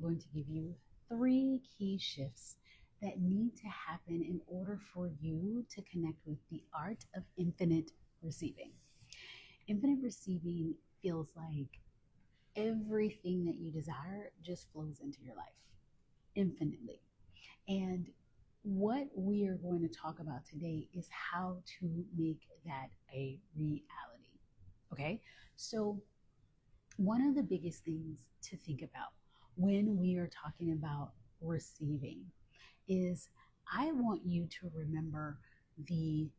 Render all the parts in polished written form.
going to give you 3 key shifts that need to happen in order for you to connect with the art of infinite receiving. Infinite receiving feels like everything that you desire just flows into your life infinitely. And what we are going to talk about today is how to make that a reality. Okay, so one of the biggest things to think about when we are talking about receiving is I want you to remember the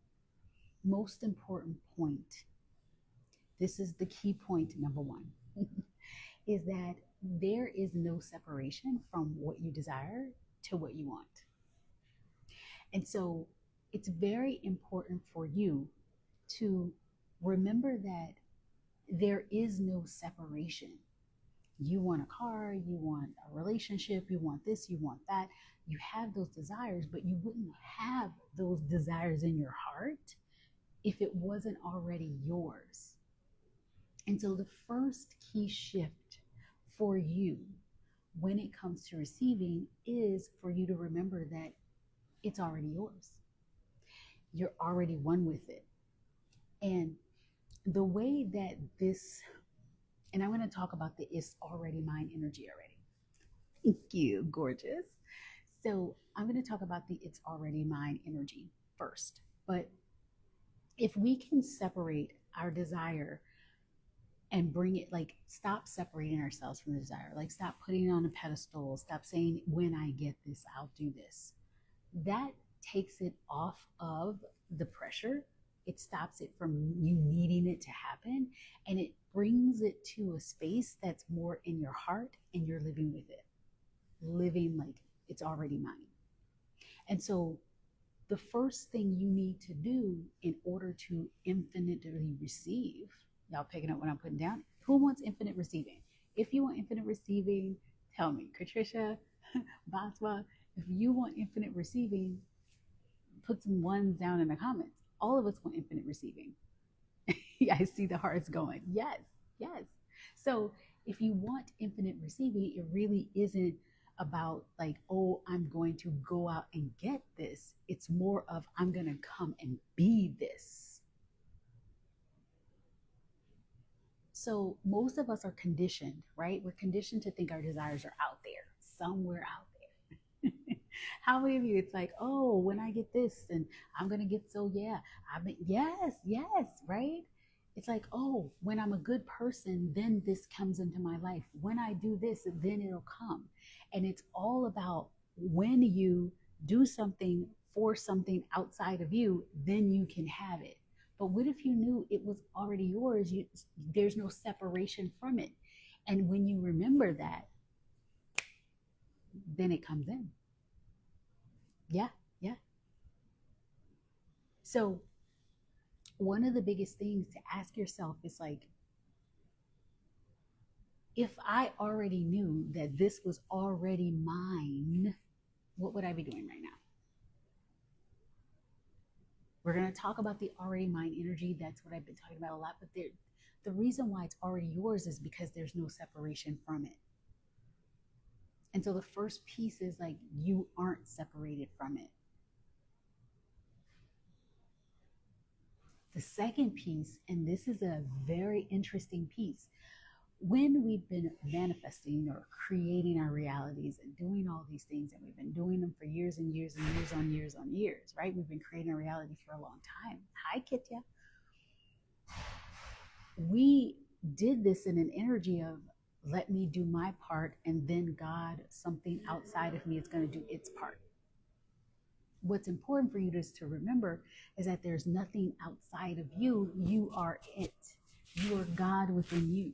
most important point. This is the key point number one is that there is no separation from what you desire to what you want. And so it's very important for you to remember that there is no separation. You want a car, you want a relationship, you want this, you want that. You have those desires, but you wouldn't have those desires in your heart if it wasn't already yours. And so the first key shift for you when it comes to receiving is for you to remember that it's already yours. You're already one with it. And the way that this, and I'm going to talk about the it's already mine energy already. Thank you, gorgeous. So I'm going to talk about the it's already mine energy first. But if we can separate our desire and bring it, like, stop separating ourselves from the desire, like stop putting it on a pedestal, stop saying, when I get this, I'll do this. That takes it off of the pressure. It stops it from you needing it to happen, and it brings it to a space that's more in your heart and you're living with it, living like it's already mine. And so the first thing you need to do in order to infinitely receive, y'all picking up what I'm putting down? Who wants infinite receiving? If you want infinite receiving, tell me. Katricia, Baswa, if you want infinite receiving, put some ones down in the comments. All of us want infinite receiving. I see the hearts going. Yes, yes. So if you want infinite receiving, it really isn't about like, oh, I'm going to go out and get this. It's more of, I'm going to come and be this. So most of us are conditioned, right? We're conditioned to think our desires are out there, somewhere out there. How many of you, it's like, oh, when I get this and I'm going to get, so yeah, I mean, yes, right? It's like, oh, when I'm a good person, then this comes into my life. When I do this, then it'll come. And it's all about when you do something for something outside of you, then you can have it. But what if you knew it was already yours? There's no separation from it. And when you remember that, then it comes in. Yeah, yeah. So one of the biggest things to ask yourself is like, if I already knew that this was already mine, what would I be doing right now? We're going to talk about the already mine energy. That's what I've been talking about a lot. But the reason why it's already yours is because there's no separation from it. And so the first piece is like, you aren't separated from it. The second piece, and this is a very interesting piece, when we've been manifesting or creating our realities and doing all these things, and we've been doing them for years and years and years on years on years, right? We've been creating a reality for a long time. Hi, Kitya. We did this in an energy of, let me do my part, and then God, something outside of me, is going to do its part. What's important for you to remember is that there's nothing outside of you. You are it. You are God within you,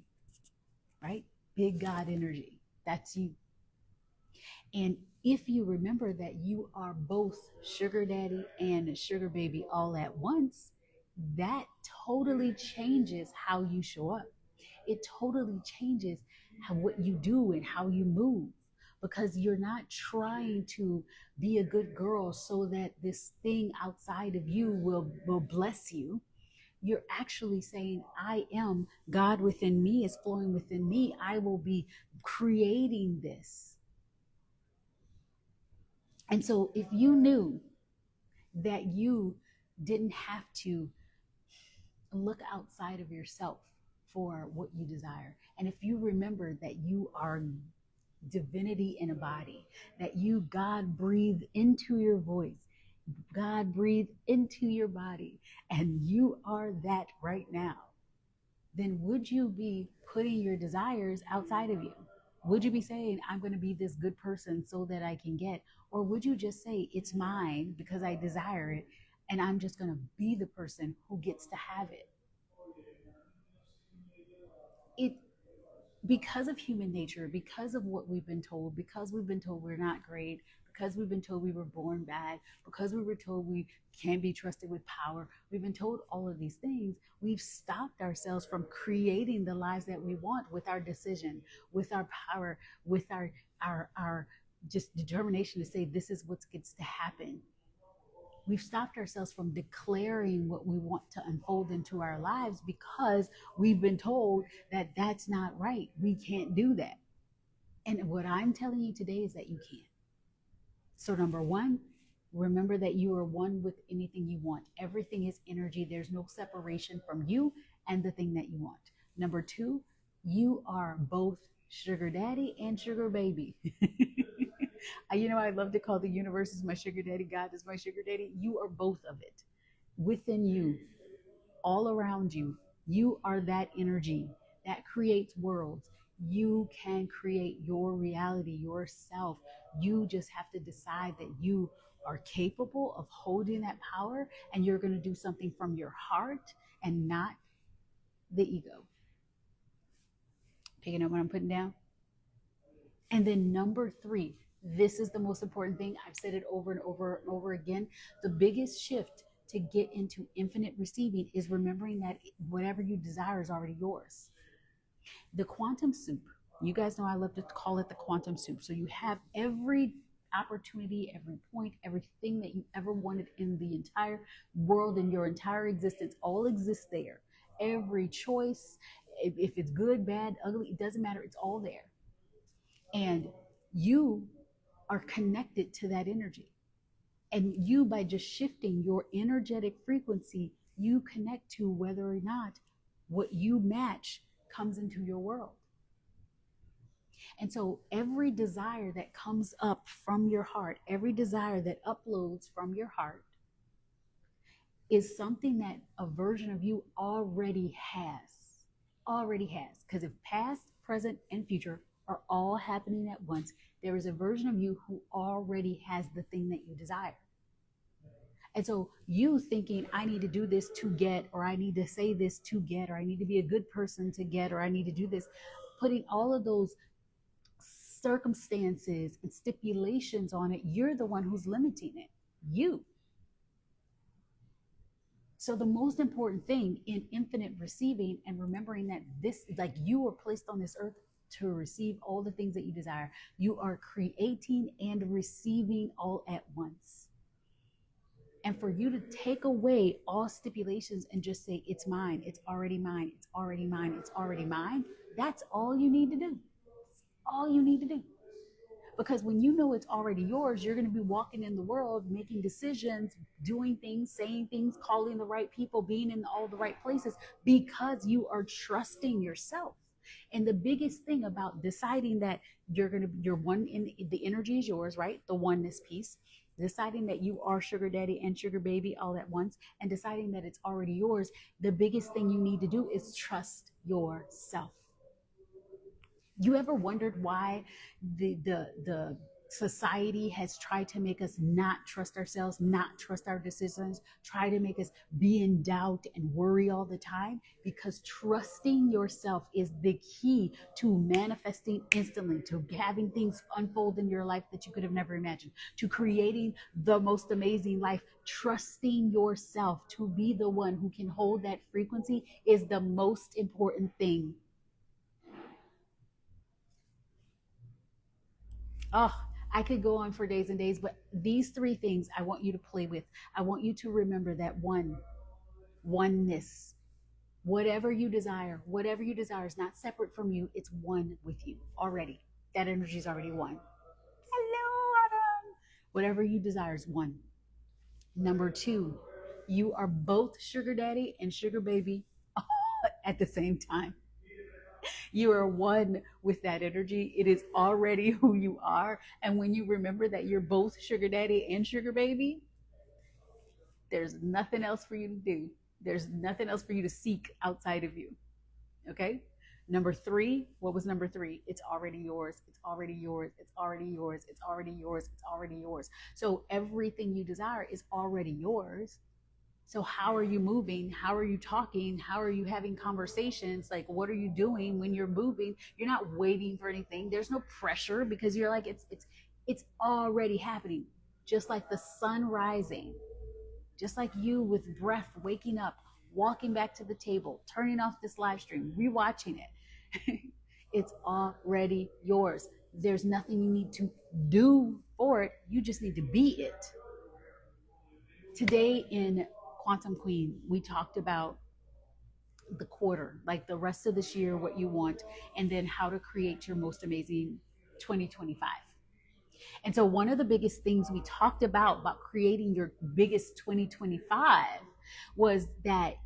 right? Big God energy. That's you. And if you remember that you are both sugar daddy and sugar baby all at once, that totally changes how you show up. It totally changes what you do and how you move, because you're not trying to be a good girl so that this thing outside of you will bless you. You're actually saying, I am God within me, is flowing within me. I will be creating this. And so if you knew that you didn't have to look outside of yourself for what you desire, and if you remember that you are divinity in a body, that you, God, breathe into your voice, God breathe into your body, and you are that right now, then would you be putting your desires outside of you? Would you be saying, I'm going to be this good person so that I can get? Or would you just say, it's mine because I desire it, and I'm just going to be the person who gets to have it? It because of human nature, because of what we've been told, because we've been told we're not great, because we've been told we were born bad, because we were told we can't be trusted with power, we've been told all of these things. We've stopped ourselves from creating the lives that we want with our decision, with our power, with our just determination to say this is what gets to happen. We've stopped ourselves from declaring what we want to unfold into our lives because we've been told that that's not right. We can't do that. And what I'm telling you today is that you can. So, number one, remember that you are one with anything you want. Everything is energy, there's no separation from you and the thing that you want. Number two, you are both sugar daddy and sugar baby. I love to call the universe is my sugar daddy, God is my sugar daddy. You are both of it within you, all around you. You are that energy that creates worlds. You can create your reality yourself. You just have to decide that you are capable of holding that power, and you're going to do something from your heart and not the ego. Picking up what I'm putting down. And then number three, this is the most important thing. I've said it over and over and over again. The biggest shift to get into infinite receiving is remembering that whatever you desire is already yours. The quantum soup, you guys know I love to call it the quantum soup. So you have every opportunity, every point, everything that you ever wanted in the entire world, in your entire existence, all exists there. Every choice, if it's good, bad, ugly, it doesn't matter. It's all there. And you are connected to that energy. And you, by just shifting your energetic frequency, you connect to whether or not what you match comes into your world. And so every desire that comes up from your heart, every desire that uploads from your heart is something that a version of you already has. Already has. Because if past, present, and future are all happening at once, there is a version of you who already has the thing that you desire. And so you thinking, I need to do this to get, or I need to say this to get, or I need to be a good person to get, or I need to do this, putting all of those circumstances and stipulations on it, you're the one who's limiting it. You. So the most important thing in infinite receiving and remembering that this, like you were placed on this earth to receive all the things that you desire. You are creating and receiving all at once. And for you to take away all stipulations and just say, it's mine, it's already mine, it's already mine, it's already mine, that's all you need to do. It's all you need to do. Because when you know it's already yours, you're going to be walking in the world, making decisions, doing things, saying things, calling the right people, being in all the right places, because you are trusting yourself. And the biggest thing about deciding that you're one in the energy is yours, right? The oneness piece. Deciding that you are sugar daddy and sugar baby all at once, and deciding that it's already yours. The biggest thing you need to do is trust yourself. You ever wondered why the society has tried to make us not trust ourselves, not trust our decisions, try to make us be in doubt and worry all the time? Because trusting yourself is the key to manifesting instantly, to having things unfold in your life that you could have never imagined, to creating the most amazing life. Trusting yourself to be the one who can hold that frequency is the most important thing. Oh, I could go on for days and days, but these three things I want you to play with. I want you to remember that oneness. Whatever you desire is not separate from you. It's one with you already. That energy is already one. Hello, Adam. Whatever you desire is one. Number two, you are both sugar daddy and sugar baby at the same time. You are one with that energy. It is already who you are. And when you remember that you're both sugar daddy and sugar baby, there's nothing else for you to do. There's nothing else for you to seek outside of you. Okay? Number three, what was number three? It's already yours. It's already yours. It's already yours. It's already yours. It's already yours. So everything you desire is already yours. So how are you moving? How are you talking? How are you having conversations? Like, what are you doing when you're moving? You're not waiting for anything. There's no pressure because you're like, it's already happening. Just like the sun rising, just like you with breath, waking up, walking back to the table, turning off this live stream, rewatching it. It's already yours. There's nothing you need to do for it. You just need to be it. Today in Quantum Queen, we talked about the quarter, like the rest of this year, what you want, and then how to create your most amazing 2025. And so one of the biggest things we talked about creating your biggest 2025 was that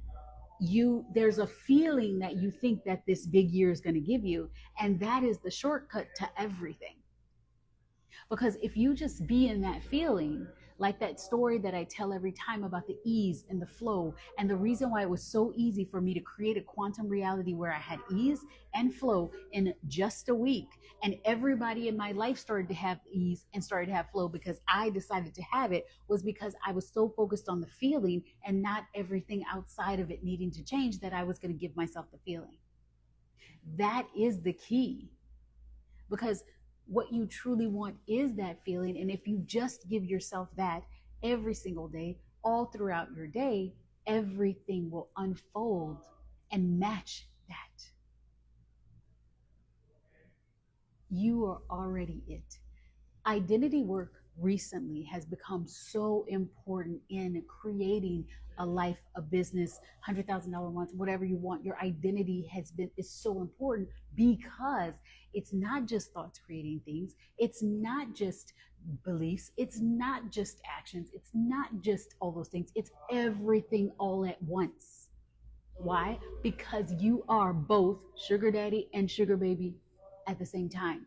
there's a feeling that you think that this big year is going to give you, and that is the shortcut to everything. Because if you just be in that feeling, like that story that I tell every time about the ease and the flow, and the reason why it was so easy for me to create a quantum reality where I had ease and flow in just a week, and everybody in my life started to have ease and started to have flow because I decided to have it, was because I was so focused on the feeling and not everything outside of it needing to change, that I was going to give myself the feeling. That is the key. Because what you truly want is that feeling. And if you just give yourself that every single day, all throughout your day, everything will unfold and match that. You are already it. Identity work recently has become so important in creating a life, a business, $100,000 month, whatever you want. Your identity is so important because it's not just thoughts creating things. It's not just beliefs. It's not just actions. It's not just all those things. It's everything all at once. Why? Because you are both sugar daddy and sugar baby at the same time.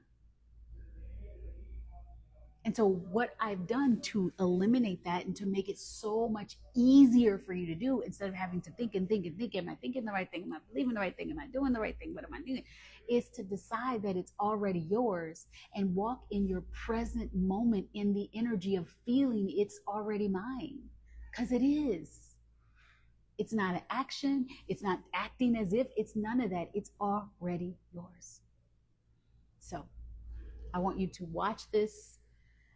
And so what I've done to eliminate that and to make it so much easier for you to do, instead of having to think and think and think, am I thinking the right thing? Am I believing the right thing? Am I doing the right thing? What am I doing? Is to decide that it's already yours and walk in your present moment in the energy of feeling it's already mine. Because it is. It's not an action. It's not acting as if. It's none of that. It's already yours. So I want you to watch this.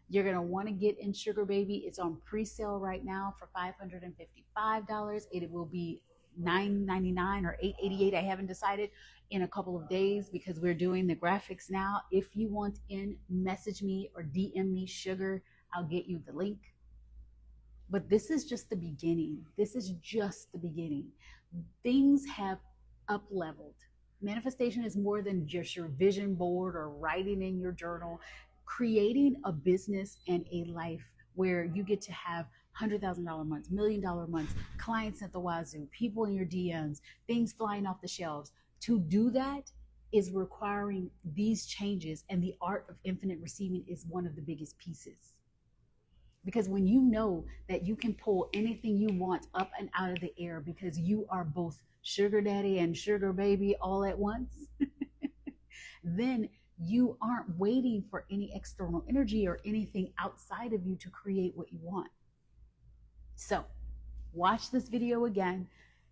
You're going to want to get in SugarBABY. It's on pre-sale right now for $555. It will be $9.99 or $8.88. I haven't decided, in a couple of days, because we're doing the graphics now. If you want in, message me or DM me Sugar. I'll get you the link. But this is just the beginning. This is just the beginning. Things have up-leveled. Manifestation is more than just your vision board or writing in your journal. Creating a business and a life where you get to have $100,000 months, $1 million months, clients at the wazoo, people in your DMs, things flying off the shelves. To do that is requiring these changes, and the art of infinite receiving is one of the biggest pieces. Because when you know that you can pull anything you want up and out of the air because you are both sugar daddy and sugar baby all at once, then you aren't waiting for any external energy or anything outside of you to create what you want. So watch this video again,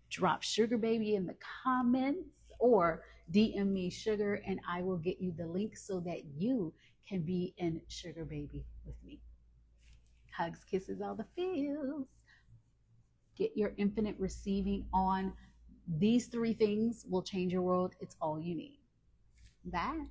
drop SugarBABY in the comments, or DM me Sugar, and I will get you the link so that you can be in SugarBABY with me. Hugs, kisses, all the feels. Get your infinite receiving on. These 3 things will change your world. It's all you need. Bye.